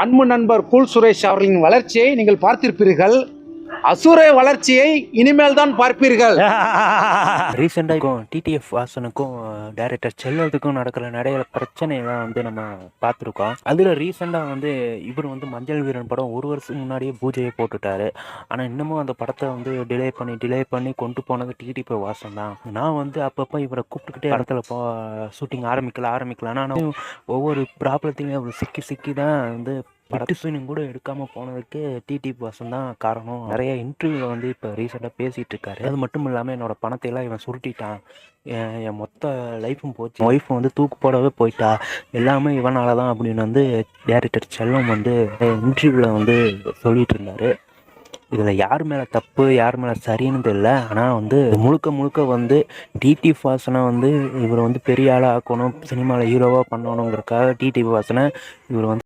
அன்பு நண்பர் கூல் சுரேஷ் அவர்களின் வளர்ச்சியை நீங்கள் பார்த்திருப்பீர்கள். அசுர வளர்ச்சியை இனிமேல் தான் பார்ப்பீர்கள். ரீசெண்டாக டிடிஎஃப் வாசனுக்கும் டைரக்டர் செல்வத்துக்கும் நடக்கிற நிறைய பிரச்சனைலாம் வந்து நம்ம பார்த்துருக்கோம். அதில் ரீசெண்டாக வந்து இவர் வந்து மஞ்சள் வீரன் படம் 1 வருஷத்துக்கு முன்னாடியே பூஜையை போட்டுட்டாரு. ஆனால் இன்னமும் அந்த படத்தை வந்து டிலே பண்ணி கொண்டு போனது டிடிஎஃப் வாசன் தான். நான் வந்து அப்பப்போ இவரை கூப்பிட்டுக்கிட்டே இடத்துல ஷூட்டிங் ஆரம்பிக்கலாம். ஆனால் ஒவ்வொரு ப்ராப்ளத்தையும் அவர் சிக்கி தான் வந்து படத்து சீனும் கூட எடுக்காமல் போனதுக்கு டிடிஎஃப் வாசன் தான் காரணம். நிறைய இன்டர்வியூவில் வந்து இப்போ ரீசெண்டாக பேசிகிட்டு இருக்காரு. அது மட்டும் இல்லாமல் என்னோடய பணத்தையெல்லாம் இவன் சுருட்டிட்டான், என் மொத்த லைஃப்பும் போச்சு, ஒய்ஃப் வந்து தூக்கு போடவே போயிட்டா, எல்லாமே இவனால தான் அப்படின்னு வந்து டைரக்டர் செல்வம் வந்து இன்டர்வியூவில் வந்து சொல்லிகிட்டு இருந்தார். இதில் யார் மேலே தப்பு யார் மேலே சரின்னு தெரியல. ஆனால் வந்து முழுக்க வந்து டிடிஎஃப் வாசனை வந்து இவர் வந்து பெரிய ஆளாக ஆக்கணும், சினிமாவில் ஹீரோவாக பண்ணணுங்கிறதுக்காக டிடிஎஃப் வாசனை இவர் வந்து